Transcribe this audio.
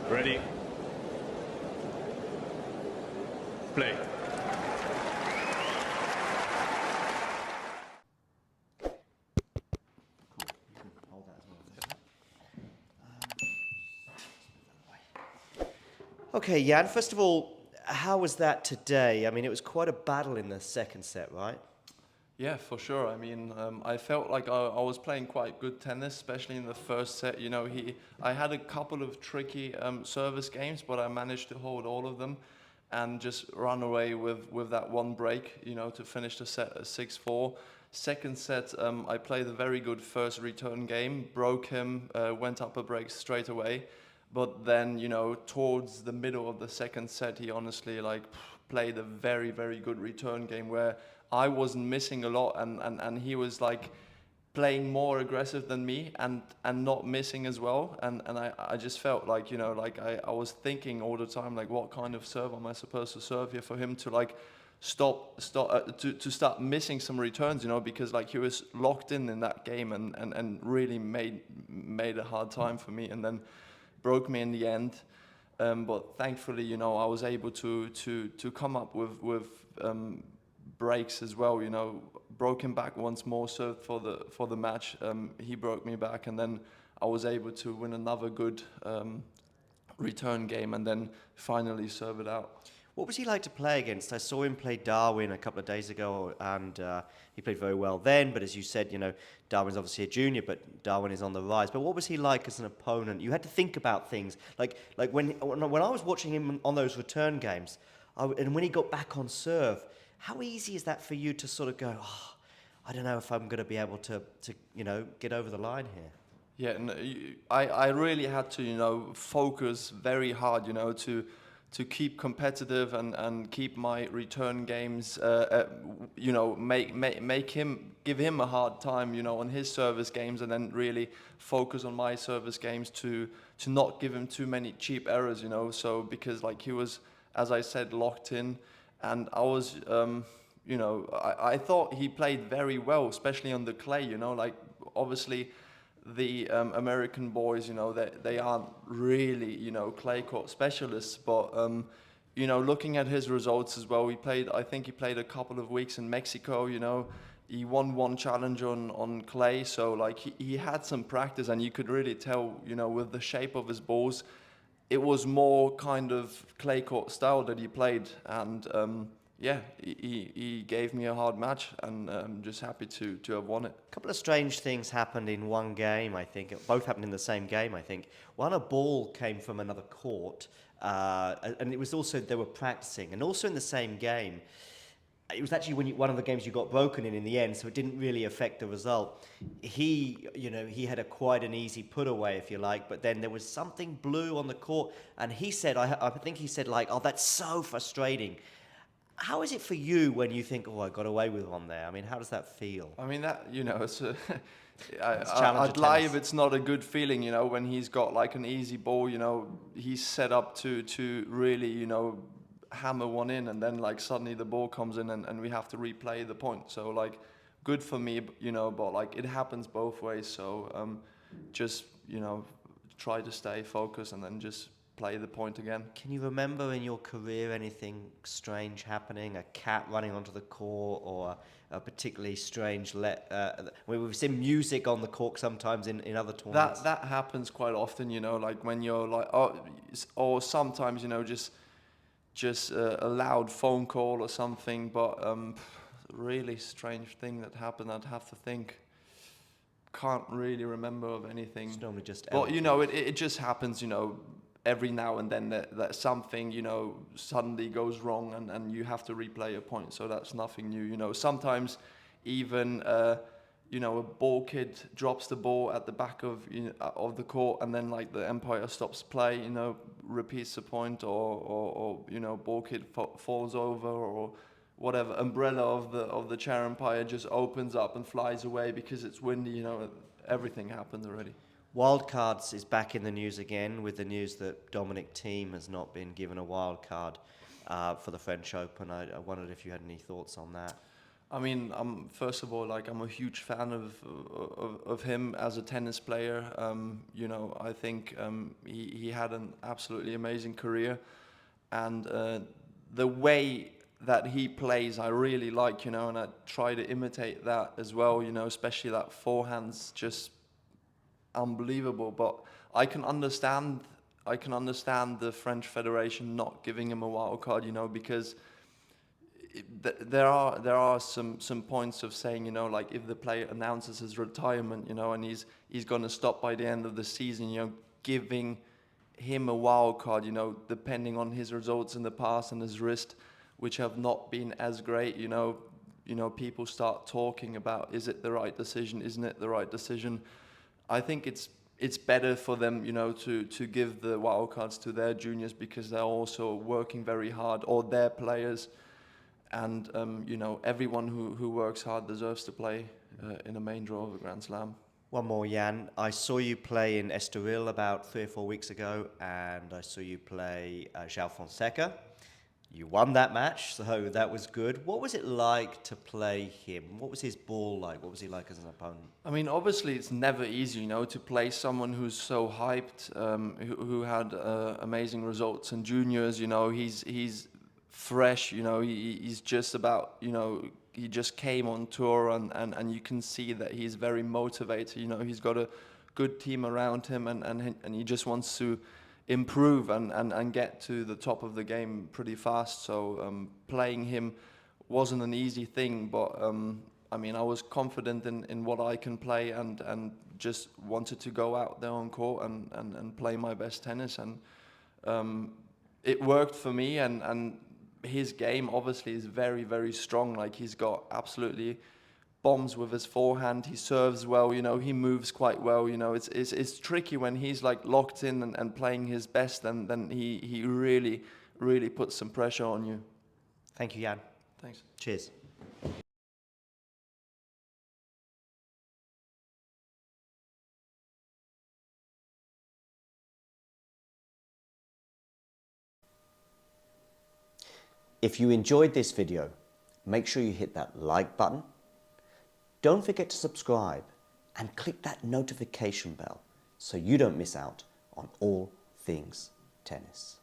Ready. Play. Okay, Jan, first of all, how was that today? I mean, it was quite a battle in the second set, right? Yeah, for sure. I mean, I felt like I was playing quite good tennis, especially in the first set. You know, I had a couple of tricky service games, but I managed to hold all of them and just run away with that one break, you know, to finish the set at 6-4. Second set, I played a very good first return game, broke him, went up a break straight away. But then, you know, towards the middle of the second set, he honestly played a very, very good return game where I wasn't missing a lot, and he was like playing more aggressive than me and not missing as well. And I just felt like, you know, like I was thinking all the time, like, what kind of serve am I supposed to serve here for him to like to start missing some returns, you know, because like he was locked in that game and really made a hard time for me, and then broke me in the end. But thankfully, you know, I was able to come up with breaks as well. You know, broke him back once more, served for the match. He broke me back, and then I was able to win another good return game, and then finally serve it out. What was he like to play against? I saw him play Darwin a couple of days ago, and he played very well then. But as you said, you know, Darwin's obviously a junior, but Darwin is on the rise. But what was he like as an opponent? You had to think about things like when I was watching him on those return games, and when he got back on serve, how easy is that for you to sort of go, oh, I don't know if I'm going to be able to you know, get over the line here? Yeah, no, I really had to, you know, focus very hard, you know, to keep competitive and keep my return games, you know, give him a hard time, you know, on his service games, and then really focus on my service games to not give him too many cheap errors, you know. So because like he was, as I said, locked in, and I was, you know, I thought he played very well, especially on the clay, you know, like obviously the American boys, you know, they aren't really, you know, clay court specialists, but you know, looking at his results as well, I think he played a couple of weeks in Mexico, you know, he won one challenge on clay, so like he had some practice, and you could really tell, you know, with the shape of his balls, it was more kind of clay court style that he played, and yeah, he gave me a hard match, and I'm just happy to have won it. A couple of strange things happened in one game, I think. Both happened in the same game, I think. One, a ball came from another court, and it was also, they were practicing, and also in the same game. It was actually one of the games you got broken in the end, so it didn't really affect the result. He, you know, he had quite an easy put away, if you like, but then there was something blue on the court, and he said, I think he said like, oh, that's so frustrating. How is it for you when you think, oh, I got away with one there? I mean, how does that feel? I mean, that, you know, it's Challenger I'd lie tennis. if it's not a good feeling, you know, when he's got like an easy ball, you know, he's set up to really, you know, hammer one in, and then like suddenly the ball comes in, and we have to replay the point. So like, good for me, you know, but like it happens both ways. So just, you know, try to stay focused and then just play the point again. Can you remember in your career anything strange happening? A cat running onto the court, or a particularly strange we've seen music on the court sometimes in other tournaments. That happens quite often, you know, like when you're like, oh, or sometimes, you know, just a loud phone call or something. But really strange thing that happened, I'd have to think. Can't really remember of anything. It's normally just. Well, you know, it just happens, you know, every now and then that something, you know, suddenly goes wrong, and you have to replay a point. So that's nothing new, you know. Sometimes even you know, a ball kid drops the ball at the back of, you know, of the court, and then like the umpire stops play, you know, repeats the point, or you know, ball kid falls over, or whatever, umbrella of the chair umpire just opens up and flies away because it's windy, you know. Everything happened already. Wildcards is back in the news again, with the news that Dominic Thiem has not been given a wildcard for the French Open. I wondered if you had any thoughts on that. I mean, first of all, like I'm a huge fan of him as a tennis player. You know, I think he had an absolutely amazing career, and the way that he plays, I really like. You know, and I try to imitate that as well. You know, especially that forehand's just unbelievable. But I can understand. I can understand the French Federation not giving him a wild card. You know, because there are some points of saying, you know, like if the player announces his retirement, you know, and he's going to stop by the end of the season, you know, giving him a wild card, you know, depending on his results in the past and his wrist, which have not been as great, you know, people start talking about, is it the right decision? Isn't it the right decision? I think it's better for them, you know, to give the wild cards to their juniors because they're also working very hard, or their players. And you know, everyone who works hard deserves to play in a main draw of a Grand Slam. One more, Jan. I saw you play in Estoril about 3 or 4 weeks ago, and I saw you play João Fonseca. You won that match, so that was good. What was it like to play him? What was his ball like? What was he like as an opponent? I mean, obviously, it's never easy, you know, to play someone who's so hyped, who had amazing results in juniors. You know, he's fresh. You know, he's just about, you know, he just came on tour, and you can see that he's very motivated. You know, he's got a good team around him, and he just wants to improve and get to the top of the game pretty fast. So playing him wasn't an easy thing, but I mean, I was confident in what I can play, and just wanted to go out there on court and play my best tennis, and it worked for me. And his game obviously is very, very strong. Like, he's got absolutely bombs with his forehand. He serves well, you know, he moves quite well. You know, it's tricky when he's like locked in and playing his best, and then he really, really puts some pressure on you. Thank you, Jan. Thanks. Cheers. If you enjoyed this video, make sure you hit that like button. Don't forget to subscribe and click that notification bell so you don't miss out on all things tennis.